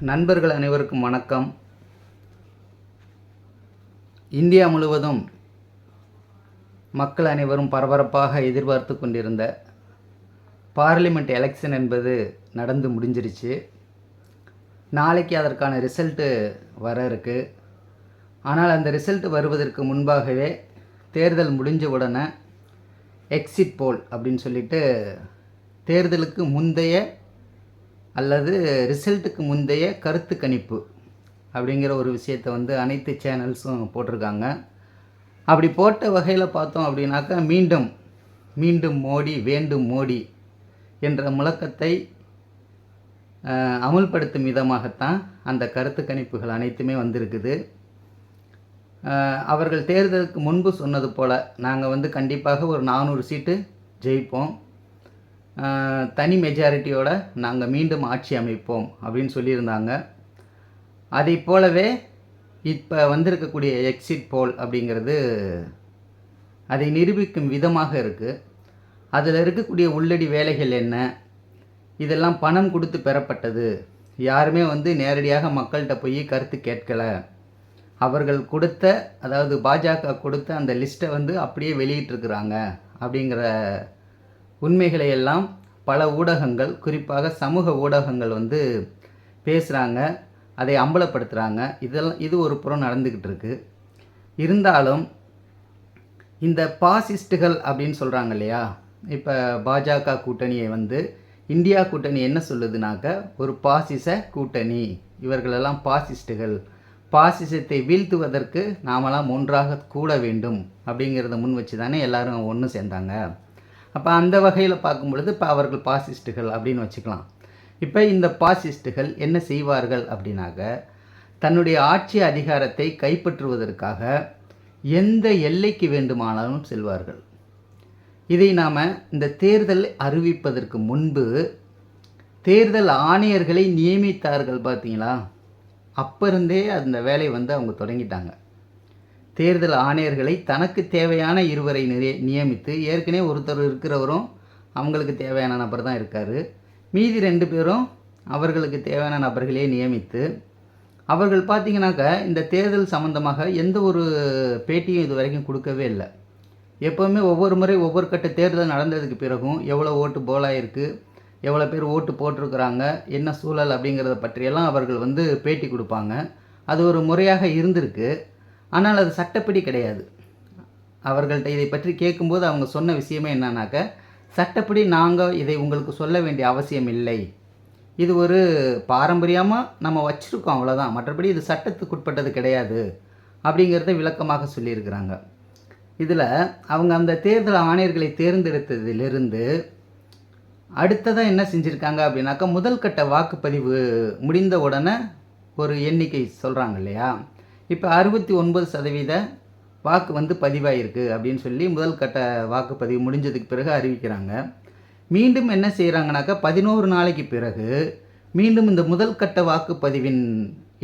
நண்பர்கள் அனைவருக்கும் வணக்கம். இந்தியா முழுவதும் மக்கள் அனைவரும் பரபரப்பாக எதிர்பார்த்து கொண்டிருந்த பார்லிமெண்ட் எலெக்ஷன் என்பது நடந்து முடிஞ்சிருச்சு. நாளைக்கு அதற்கான ரிசல்ட்டு வர இருக்கு. ஆனால் அந்த ரிசல்ட் வருவதற்கு முன்பாகவே தேர்தல் முடிஞ்ச உடனே எக்ஸிட் போல் அப்படின்னு சொல்லிட்டு தேர்தலுக்கு முந்தைய அல்லது ரிசல்ட்டுக்கு முந்தைய கருத்து கணிப்பு அப்படிங்கிற ஒரு விஷயத்தை அனைத்து சேனல்ஸும் போட்டிருக்காங்க. அப்படி போட்ட வகையில் பார்த்தோம் அப்படின்னாக்கா மீண்டும் மீண்டும் மோடி வேண்டும் மோடி என்ற முழக்கத்தை அமுல்படுத்தும் விதமாகத்தான் அந்த கருத்து கணிப்புகள் அனைத்துமே வந்திருக்குது. அவர்கள் தேர்தலுக்கு முன்பு சொன்னது போல் நாங்கள் கண்டிப்பாக ஒரு 400 சீட்டு ஜெயிப்போம், தனி மெஜாரிட்டியோடு நாங்கள் மீண்டும் ஆட்சி அமைப்போம் அப்படின்னு சொல்லியிருந்தாங்க. அதை போலவே இப்போ வந்திருக்கக்கூடிய எக்ஸிட் போல் அப்படிங்கிறது அதை நிரூபிக்கும் விதமாக இருக்குது. அதில் இருக்கக்கூடிய உள்ளடி வேலைகள் என்ன, இதெல்லாம் பணம் கொடுத்து பெறப்பட்டது, யாருமே நேரடியாக மக்கள்கிட்ட போய் கருத்து கேட்கலை, அவர்கள் கொடுத்த அதாவது பாஜக கொடுத்த அந்த லிஸ்ட்டை அப்படியே வெளியிட்டிருக்கிறாங்க அப்படிங்கிற உண்மைகளை எல்லாம் பல ஊடகங்கள், குறிப்பாக சமூக ஊடகங்கள் பேசுகிறாங்க, அதை அம்பலப்படுத்துகிறாங்க. இது ஒரு புறம் நடந்துக்கிட்டு இருக்கு. இருந்தாலும் இந்த பாசிஸ்டுகள் அப்படின்னு சொல்கிறாங்க இல்லையா, இப்போ பாஜக கூட்டணியை இந்தியா கூட்டணி என்ன சொல்லுதுனாக்க ஒரு பாசிச கூட்டணி, இவர்களெல்லாம் பாசிஸ்டுகள், பாசிசத்தை வீழ்த்துவதற்கு நாமெல்லாம் ஒன்றாக கூட வேண்டும் அப்படிங்கிறத முன் வச்சு தானே எல்லோரும் ஒன்று சேர்ந்தாங்க. அப்போ அந்த வகையில் பார்க்கும் பொழுது இப்போ அவர்கள் பாசிஸ்டுகள் அப்படின்னு வச்சுக்கலாம். இப்போ இந்த பாசிஸ்டுகள் என்ன செய்வார்கள் அப்படின்னாக்க தன்னுடைய ஆட்சி அதிகாரத்தை கைப்பற்றுவதற்காக எந்த எல்லைக்கு வேண்டுமானாலும் செல்வார்கள். இதை நாம் இந்த தேர்தல் அறிவிப்பதற்கு முன்பு தேர்தல் ஆணையர்களை நியமித்தார்கள் பார்த்தீங்களா, அப்போ இருந்தே அந்த வேலை அவங்க தொடங்கிட்டாங்க. தேர்தல் ஆணையர்களை தனக்கு தேவையான இருவரை நியமித்து, ஏற்கனவே ஒருத்தர் இருக்கிறவரும் அவங்களுக்கு தேவையான நபர் தான் இருக்கார், மீதி 2 பேரும் அவர்களுக்கு தேவையான நபர்களே நியமித்து அவர்கள் பார்த்திங்கனாக்கா இந்த தேர்தல் சம்மந்தமாக எந்த ஒரு பேட்டியும் இது வரைக்கும் கொடுக்கவே இல்லை. எப்போவுமே ஒவ்வொரு முறை ஒவ்வொரு கட்ட தேர்தல் நடந்ததுக்கு பிறகும் எவ்வளோ ஓட்டு போலாயிருக்கு, எவ்வளோ பேர் ஓட்டு போட்டிருக்கிறாங்க, என்ன சூழல் அப்படிங்கிறத பற்றியெல்லாம் அவர்கள் பேட்டி கொடுப்பாங்க. அது ஒரு முறையாக இருந்திருக்கு. ஆனால் அது சட்டப்படி கிடையாது. அவர்கள்ட்ட இதை பற்றி கேட்கும்போது அவங்க சொன்ன விஷயமே என்னன்னாக்க, சட்டப்படி நாங்கள் இதை உங்களுக்கு சொல்ல வேண்டிய அவசியம் இல்லை, இது ஒரு பாரம்பரியமாக நம்ம வச்சுருக்கோம், அவ்வளோதான், மற்றபடி இது சட்டத்துக்குட்பட்டது கிடையாது அப்படிங்கிறத விளக்கமாக சொல்லியிருக்கிறாங்க. இதில் அவங்க அந்த தேர்தல் ஆணையர்களை தேர்ந்தெடுத்ததிலிருந்து அடுத்ததாக என்ன செஞ்சுருக்காங்க அப்படின்னாக்கா, முதல் கட்ட வாக்குப்பதிவு முடிந்த உடனே ஒரு எண்ணிக்கை சொல்கிறாங்க இல்லையா, இப்போ 69% வாக்கு பதிவாயிருக்கு அப்படின்னு சொல்லி முதல் கட்ட வாக்குப்பதிவு முடிஞ்சதுக்கு பிறகு அறிவிக்கிறாங்க. மீண்டும் என்ன செய்கிறாங்கனாக்கா 11 நாளைக்கு பிறகு மீண்டும் இந்த முதல் கட்ட வாக்குப்பதிவின்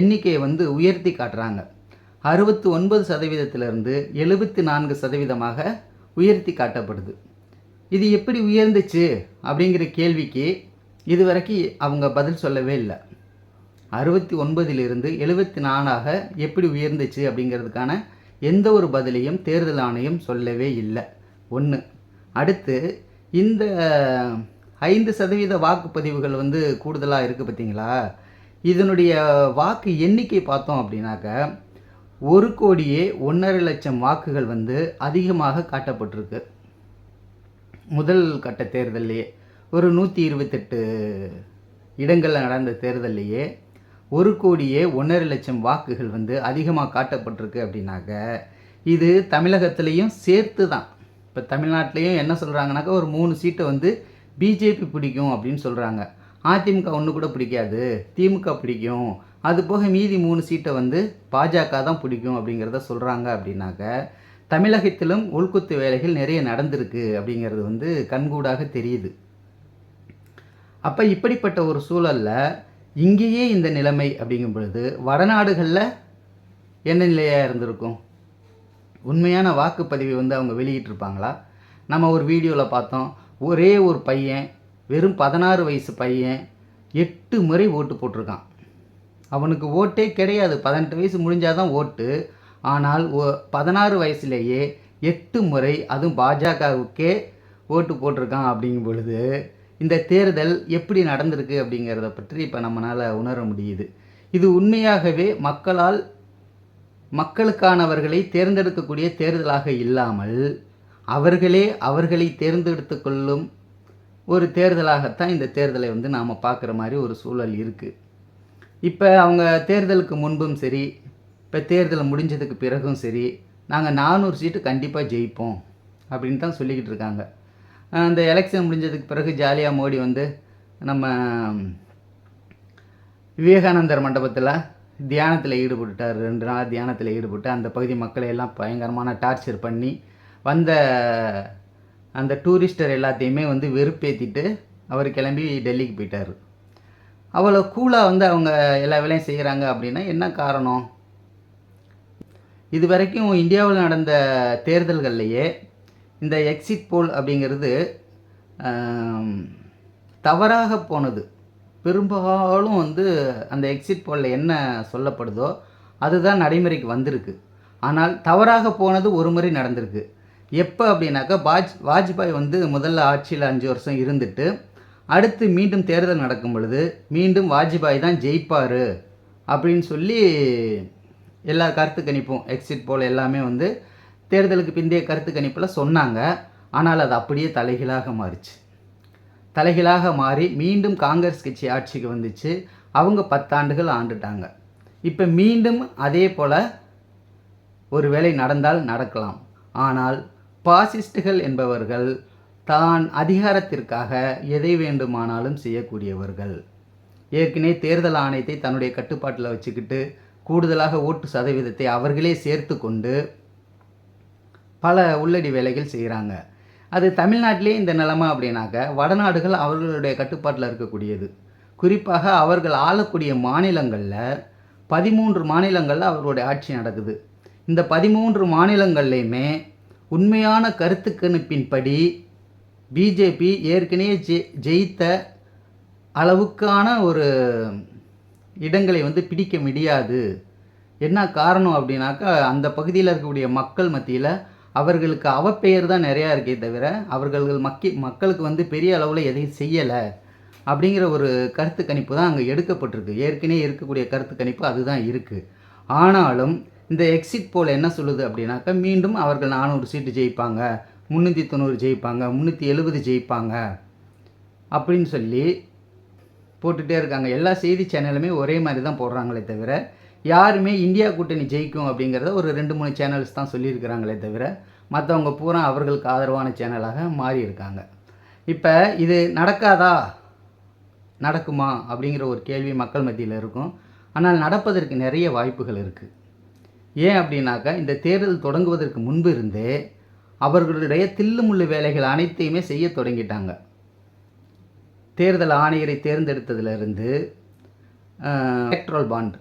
எண்ணிக்கையை உயர்த்தி காட்டுறாங்க. 69%லிருந்து 74% உயர்த்தி காட்டப்படுது. இது எப்படி உயர்ந்துச்சு அப்படிங்கிற கேள்விக்கு இதுவரைக்கும் அவங்க பதில் சொல்லவே இல்லை. 69லிருந்து 74 எப்படி உயர்ந்துச்சு அப்படிங்கிறதுக்கான எந்த ஒரு பதிலையும் தேர்தல் ஆணையம் சொல்லவே இல்லை. ஒன்று. அடுத்து இந்த 5% வாக்குப்பதிவுகள் கூடுதலாக இருக்குது பார்த்தீங்களா, இதனுடைய வாக்கு எண்ணிக்கை பார்த்தோம் அப்படின்னாக்க 1,01,00,000 வாக்குகள் அதிகமாக காட்டப்பட்டிருக்கு. முதல் கட்ட தேர்தல்லையே ஒரு 128 இடங்களில் நடந்த தேர்தல்லையே 1,01,00,000 வாக்குகள் அதிகமாக காட்டப்பட்டிருக்கு அப்படின்னாக்க இது தமிழகத்துலேயும் சேர்த்து தான். இப்போ தமிழ்நாட்டிலையும் என்ன சொல்கிறாங்கனாக்கா ஒரு 3 சீட்டை பிஜேபி பிடிக்கும் அப்படின்னு சொல்கிறாங்க, அதிமுக ஒன்று கூட பிடிக்காது, திமுக பிடிக்கும், அது போக மீதி 3 சீட்டை பாஜக தான் பிடிக்கும் அப்படிங்கிறத சொல்கிறாங்க. அப்படின்னாக்க தமிழகத்திலும் உள்குத்து வேலைகள் நிறைய நடந்திருக்கு அப்படிங்கிறது கண்கூடாக தெரியுது. அப்போ இப்படிப்பட்ட ஒரு சூழலில் இங்கேயே இந்த நிலைமை அப்படிங்கும் பொழுது வடநாடுகளில் என்ன நிலையாக இருந்திருக்கும்? உண்மையான வாக்குப்பதிவை அவங்க வெளியிட்டிருப்பாங்களா? நம்ம ஒரு வீடியோவில் பார்த்தோம், ஒரே ஒரு பையன், வெறும் 16 வயசு பையன் 8 முறை ஓட்டு போட்டிருக்கான். அவனுக்கு ஓட்டே கிடையாது. 18 வயசு முடிஞ்சால் தான் ஓட்டு. ஆனால் 16 வயசுலேயே 8 முறை அதுவும் பாஜகவுக்கே ஓட்டு போட்டிருக்கான். அப்படிங்கும் பொழுது இந்த தேர்தல் எப்படி நடந்திருக்கு அப்படிங்கிறத பற்றி இப்போ நம்மளால் உணர முடியுது. இது உண்மையாகவே மக்களுக்கானவர்களை தேர்ந்தெடுக்கக்கூடிய தேர்தலாக இல்லாமல் அவர்களை தேர்ந்தெடுத்து கொள்ளும் ஒரு தேர்தலாகத்தான் இந்த தேர்தலை நாம் பார்க்குற மாதிரி ஒரு சூழல் இருக்குது. இப்போ அவங்க தேர்தலுக்கு முன்பும் சரி, இப்போ தேர்தல் முடிஞ்சதுக்கு பிறகும் சரி, நாங்கள் 400 சீட்டு கண்டிப்பாக ஜெயிப்போம் அப்படின்னு தான் சொல்லிக்கிட்டு இருக்காங்க. அந்த எலெக்ஷன் முடிஞ்சதுக்கு பிறகு ஜாலியாக மோடி நம்ம விவேகானந்தர் மண்டபத்தில் தியானத்தில் ஈடுபட்டுட்டார். 2 நாள் தியானத்தில் ஈடுபட்டு அந்த பகுதி மக்களை எல்லாம் பயங்கரமான டார்ச்சர் பண்ணி வந்த அந்த டூரிஸ்டர் எல்லாத்தையுமே வெறுப்பேற்றிட்டு அவர் கிளம்பி டெல்லிக்கு போயிட்டார். அவ்வளோ கூலாக அவங்க எல்லா வேலையும் செய்கிறாங்க அப்படின்னா என்ன காரணம்? இது வரைக்கும் இந்தியாவில் நடந்த தேர்தல்கள்லையே இந்த எக்ஸிட் போல் அப்படிங்கிறது தவறாக போனது. பெரும்பாலும் அந்த எக்ஸிட் போலில் என்ன சொல்லப்படுதோ அதுதான் நடைமுறைக்கு வந்திருக்கு. ஆனால் தவறாக போனது ஒரு முறை நடந்திருக்கு. எப்போ அப்படின்னாக்கா வாஜ்பாய் முதல்ல ஆட்சியில் 5 வருஷம் இருந்துட்டு அடுத்து மீண்டும் தேர்தல் நடக்கும் பொழுது மீண்டும் வாஜ்பாய் தான் ஜெயிப்பார் அப்படின்னு சொல்லி எல்லா கருத்து கணிப்பும் எக்ஸிட் போல் எல்லாமே தேர்தலுக்கு பிந்தைய கருத்து கணிப்பில் சொன்னாங்க. ஆனால் அது அப்படியே தலைகீழாக மாறி மீண்டும் காங்கிரஸ் கட்சி ஆட்சிக்கு வந்துச்சு. அவங்க 10 ஆண்டுகள் ஆண்டுட்டாங்க. இப்போ மீண்டும் அதே போல் ஒரு வேளை நடந்தால் நடக்கலாம். ஆனால் பாசிஸ்டுகள் என்பவர்கள் தான் அதிகாரத்திற்காக எதை வேண்டுமானாலும் செய்யக்கூடியவர்கள். ஏற்கனவே தேர்தல் ஆணையத்தை தன்னுடைய கட்டுப்பாட்டில் வச்சுக்கிட்டு கூடுதலாக ஓட்டு சதவீதத்தை அவர்களே சேர்த்து கொண்டு பல உள்ளடி வேலைகள் செய்கிறாங்க. அது தமிழ்நாட்டிலே இந்த நிலைமை அப்படின்னாக்க வடநாடுகள் அவர்களுடைய கட்டுப்பாட்டில் இருக்கக்கூடியது. குறிப்பாக அவர்கள் ஆளக்கூடிய மாநிலங்களில் 13 மாநிலங்களில் அவர்களுடைய ஆட்சி நடக்குது. இந்த 13 மாநிலங்கள்லையுமே உண்மையான கருத்து கணிப்பின்படி பிஜேபி ஏற்கனவே ஜெயித்த அளவுக்கான ஒரு இடங்களை பிடிக்க முடியாது. என்ன காரணம் அப்படின்னாக்கா அந்த பகுதியில் இருக்கக்கூடிய மக்கள் மத்தியில் அவர்களுக்கு அவப்பெயர் தான் நிறையா இருக்கே தவிர மக்களுக்கு பெரிய அளவில் எதையும் செய்யலை அப்படிங்கிற ஒரு கருத்து கணிப்பு தான் அங்கே எடுக்கப்பட்டிருக்கு. ஏற்கனவே இருக்கக்கூடிய கருத்து கணிப்பு அதுதான் இருக்குது. ஆனாலும் இந்த எக்ஸிட் போல் என்ன சொல்லுது அப்படின்னாக்கா மீண்டும் அவர்கள் 400 சீட்டு ஜெயிப்பாங்க, 390 ஜெயிப்பாங்க, 370 ஜெயிப்பாங்க அப்படின்னு சொல்லி போட்டுகிட்டே இருக்காங்க. எல்லா செய்தி சேனலுமே ஒரே மாதிரி தான் போடுறாங்களே தவிர யாருமே இந்தியா கூட்டணி ஜெயிக்கும் அப்படிங்கிறத ஒரு 2-3 சேனல்ஸ் தான் சொல்லியிருக்கிறாங்களே தவிர மற்றவங்க பூரா அவர்களுக்கு ஆதரவான சேனலாக மாறி இருக்காங்க. இப்போ இது நடக்குமா அப்படிங்கிற ஒரு கேள்வி மக்கள் மத்தியில் இருக்கும். ஆனால் நடப்பதற்கு நிறைய வாய்ப்புகள் இருக்குது. ஏன் அப்படின்னாக்கா இந்த தேர்தல் தொடங்குவதற்கு முன்பு இருந்தே அவர்களுடைய தில்லுமுள்ளு வேலைகள் அனைத்தையுமே செய்ய தொடங்கிட்டாங்க. தேர்தல் ஆணையரை தேர்ந்தெடுத்ததிலிருந்து எலக்ட்ரல் பாண்ட்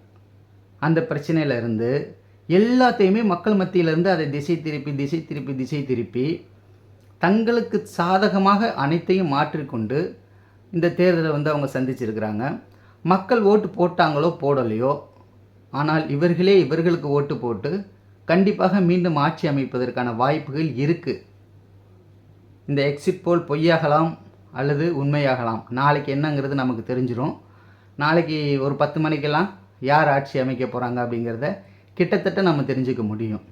அந்த பிரச்சனையிலிருந்து எல்லாத்தையுமே மக்கள் மத்தியிலிருந்து அதை திசை திருப்பி தங்களுக்கு சாதகமாக அனைத்தையும் மாற்றிக்கொண்டு இந்த தேர்தலை அவங்க சந்திச்சிருக்கிறாங்க. மக்கள் ஓட்டு போட்டாங்களோ போடலையோ, ஆனால் இவர்களுக்கு ஓட்டு போட்டு கண்டிப்பாக மீண்டும் ஆட்சி அமைப்பதற்கான வாய்ப்புகள் இருக்குது. இந்த எக்ஸிட் போல் பொய்யாகலாம் அல்லது உண்மையாகலாம். நாளைக்கு என்னங்கிறது நமக்கு தெரிஞ்சிடும். நாளைக்கு ஒரு 10 மணிக்கெல்லாம் யார் ஆட்சி அமைக்க போகிறாங்க அப்படிங்கிறத கிட்டத்தட்ட நம்ம தெரிஞ்சுக்க முடியும்.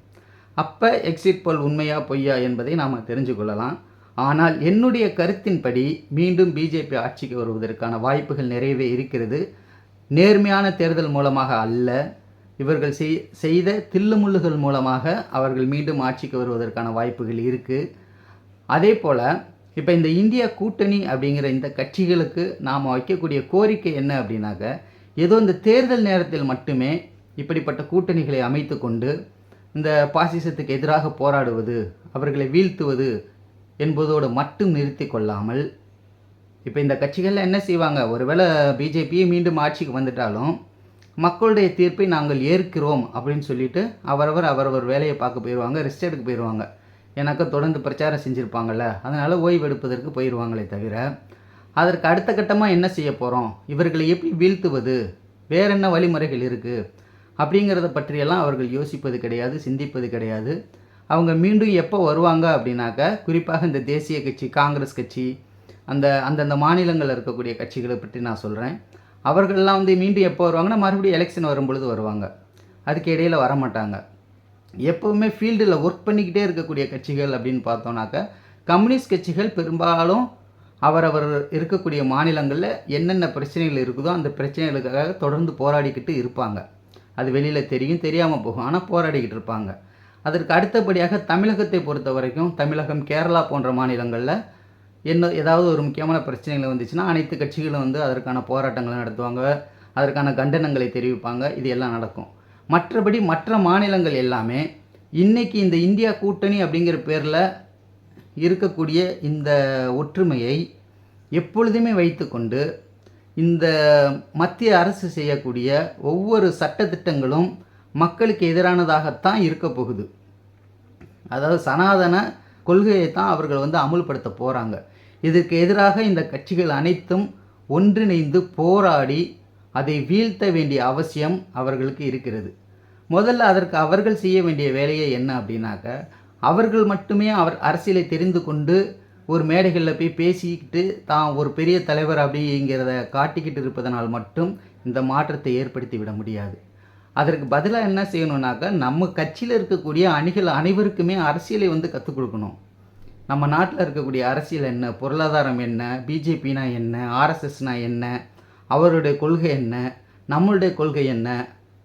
அப்போ எக்ஸிட் போல் உண்மையா பொய்யா என்பதை நாம் தெரிஞ்சு கொள்ளலாம். ஆனால் என்னுடைய கருத்தின்படி மீண்டும் பிஜேபி ஆட்சிக்கு வருவதற்கான வாய்ப்புகள் நிறையவே இருக்கிறது. நேர்மையான தேர்தல் மூலமாக அல்ல, இவர்கள் செய்த தில்லுமுள்ளுகள் மூலமாக அவர்கள் மீண்டும் ஆட்சிக்கு வருவதற்கான வாய்ப்புகள் இருக்குது. அதே போல் இப்போ இந்த இந்தியா கூட்டணி அப்படிங்கிற இந்த கட்சிகளுக்கு நாம் வைக்கக்கூடிய கோரிக்கை என்ன அப்படின்னாக்க, ஏதோ இந்த தேர்தல் நேரத்தில் மட்டுமே இப்படிப்பட்ட கூட்டணிகளை அமைத்து கொண்டு இந்த பாசிசத்துக்கு எதிராக போராடுவது, அவர்களை வீழ்த்துவது என்பதோடு மட்டும் நிறுத்தி கொள்ளாமல், இப்போ இந்த கட்சிகளில் என்ன செய்வாங்க, ஒருவேளை பிஜேபியே மீண்டும் ஆட்சிக்கு வந்துட்டாலும் மக்களுடைய தீர்ப்பை நாங்கள் ஏற்கிறோம் அப்படின்னு சொல்லிட்டு அவரவர் வேலையை பார்க்க போயிடுவாங்க, ரெஸ்ட் எடுக்க போயிடுவாங்க. எனக்கு தொடர்ந்து பிரச்சாரம் செஞ்சுருப்பாங்கள்ல, அதனால் ஓய்வு எடுப்பதற்கு போயிடுவாங்களே தவிர அதற்கு அடுத்த கட்டமாக என்ன செய்ய போகிறோம், இவர்களை எப்படி வீழ்த்துவது வேற என்ன வழிமுறைகள் இருக்குது அப்படிங்கிறத பற்றியெல்லாம் அவர்கள் யோசிப்பது கிடையாது, சிந்திப்பது கிடையாது. அவங்க மீண்டும் எப்போ வருவாங்க அப்படின்னாக்க, குறிப்பாக இந்த தேசிய கட்சி, காங்கிரஸ் கட்சி, அந்தந்த மாநிலங்களில் இருக்கக்கூடிய கட்சிகளை பற்றி நான் சொல்கிறேன். அவர்கள்லாம் வந்து மீண்டும் எப்போ வருவாங்கன்னா, மறுபடியும் எலெக்ஷன் வரும்பொழுது வருவாங்க. அதுக்கு இடையில் வரமாட்டாங்க. எப்போவுமே ஃபீல்டில் ஒர்க் பண்ணிக்கிட்டே இருக்கக்கூடிய கட்சிகள் அப்படின்னு பார்த்தோன்னாக்க, கம்யூனிஸ்ட் கட்சிகள் பெரும்பாலும் அவரவர் இருக்கக்கூடிய மாநிலங்களில் என்னென்ன பிரச்சனைகள் இருக்குதோ அந்த பிரச்சனைகளுக்காக தொடர்ந்து போராடிக்கிட்டு இருப்பாங்க. அது வெளியில் தெரியும், தெரியாமல் போகும், ஆனால் போராடிக்கிட்டு இருப்பாங்க. அதற்கு அடுத்தபடியாக தமிழகத்தை பொறுத்த வரைக்கும், தமிழகம், கேரளா போன்ற மாநிலங்களில் ஏதாவது ஒரு முக்கியமான பிரச்சனைகள் வந்துச்சுன்னா அனைத்து கட்சிகளும் வந்து அதற்கான போராட்டங்களை நடத்துவாங்க, அதற்கான கண்டனங்களை தெரிவிப்பாங்க. இது எல்லாம் நடக்கும். மற்றபடி மற்ற மாநிலங்கள் எல்லாமே இன்றைக்கி இந்த இந்தியா கூட்டணி அப்படிங்கிற பேரில் இருக்கக்கூடிய இந்த ஒற்றுமையை எப்பொழுதுமே வைத்துக்கொண்டு இந்த மத்திய அரசு செய்யக்கூடிய ஒவ்வொரு சட்டத்திட்டங்களும் மக்களுக்கு எதிரானதாகத்தான் இருக்க போகுது. அதாவது சனாதன கொள்கையை தான் அவர்கள் வந்து அமுல்படுத்த போகிறாங்க. இதற்கு எதிராக இந்த கட்சிகள் அனைத்தும் ஒன்றிணைந்து போராடி அதை வீழ்த்த வேண்டிய அவசியம் அவர்களுக்கு இருக்கிறது. முதல்ல அதற்கு அவர்கள் செய்ய வேண்டிய வேலையை என்ன அப்படின்னாக்க, அவர்கள் மட்டுமே அரசியலை தெரிந்து கொண்டு ஒரு மேடைகளில் போய் பேசிக்கிட்டு தான் ஒரு பெரிய தலைவர் அப்படிங்கிறத காட்டிக்கிட்டு இருப்பதனால் மட்டும் இந்த மாற்றத்தை ஏற்படுத்தி விட முடியாது. அதற்கு பதிலாக என்ன செய்யணுன்னாக்கா, நம்ம கட்சியில் இருக்கக்கூடிய அணிகள் அனைவருக்குமே அரசியலை வந்து கற்றுக் கொடுக்கணும். நம்ம நாட்டில் இருக்கக்கூடிய அரசியல் என்ன, பொருளாதாரம் என்ன, பிஜேபினா என்ன, ஆர்எஸ்எஸ்னா என்ன, அவருடைய கொள்கை என்ன, நம்மளுடைய கொள்கை என்ன,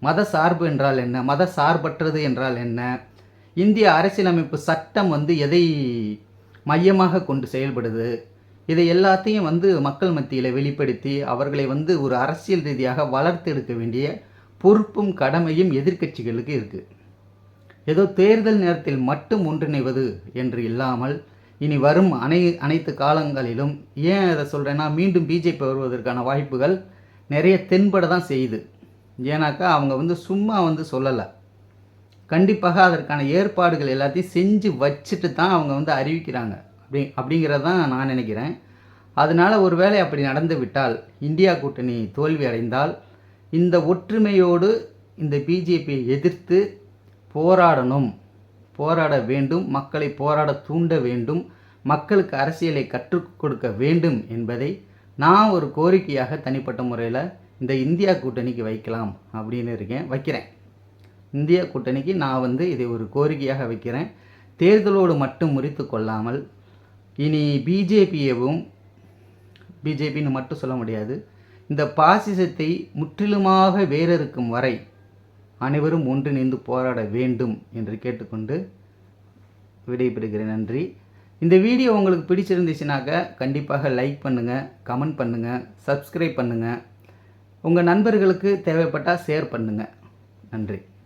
மத சார்பு என்றால் என்ன, மத சார்பற்றது என்றால் என்ன, இந்திய அரசியலமைப்பு சட்டம் வந்து எதை மையமாக கொண்டு செயல்படுது, இதை எல்லாத்தையும் வந்து மக்கள் மத்தியில் வெளிப்படுத்தி அவர்களை வந்து ஒரு அரசியல் ரீதியாக வளர்த்தெடுக்க வேண்டிய பொறுப்பும் கடமையும் எதிர்க்கட்சிகளுக்கு இருக்குது. ஏதோ தேர்தல் நேரத்தில் மட்டும் ஒன்றிணைவது என்று இல்லாமல் இனி வரும் அனைத்து காலங்களிலும், ஏன் அதை சொல்கிறேன்னா, மீண்டும் பிஜேபி வருவதற்கான வாய்ப்புகள் நிறைய தென்பட தான் செய்யுது. ஏன்னாக்கா அவங்க வந்து சும்மா வந்து சொல்லலை, கண்டிப்பாக அதற்கான ஏற்பாடுகள் எல்லாத்தையும் செஞ்சு வச்சுட்டு தான் அவங்க வந்து அறிவிக்கிறாங்க. அப்படிங்கிறது தான் நான் நினைக்கிறேன். அதனால் ஒரு வேளை அப்படி நடந்து விட்டால், இந்தியா கூட்டணி தோல்வி அடைந்தால், இந்த ஒற்றுமையோடு இந்த பிஜேபியை எதிர்த்து போராட வேண்டும், மக்களை போராட தூண்ட வேண்டும், மக்களுக்கு அரசியலை கற்றுக் கொடுக்க வேண்டும் என்பதை நான் ஒரு கோரிக்கையாக தனிப்பட்ட முறையில் இந்த இந்தியா கூட்டணிக்கு வைக்கலாம் அப்படின்னு வைக்கிறேன். இந்தியா கூட்டணிக்கு நான் வந்து இதை ஒரு கோரிக்கையாக வைக்கிறேன். தேர்தலோடு மட்டும் முறித்து கொள்ளாமல், இனி பிஜேபின்னு மட்டும் சொல்ல முடியாது, இந்த பாசிசத்தை முற்றிலுமாக வேறறுக்கும் வரை அனைவரும் ஒன்றிணைந்து போராட வேண்டும் என்று கேட்டுக்கொண்டு விடைபெறுகிறேன். நன்றி. இந்த வீடியோ உங்களுக்கு பிடிச்சிருந்துச்சுனாக்க கண்டிப்பாக லைக் பண்ணுங்கள், கமெண்ட் பண்ணுங்கள், சப்ஸ்கிரைப் பண்ணுங்கள். உங்கள் நண்பர்களுக்கு தேவைப்பட்டால் ஷேர் பண்ணுங்கள். நன்றி.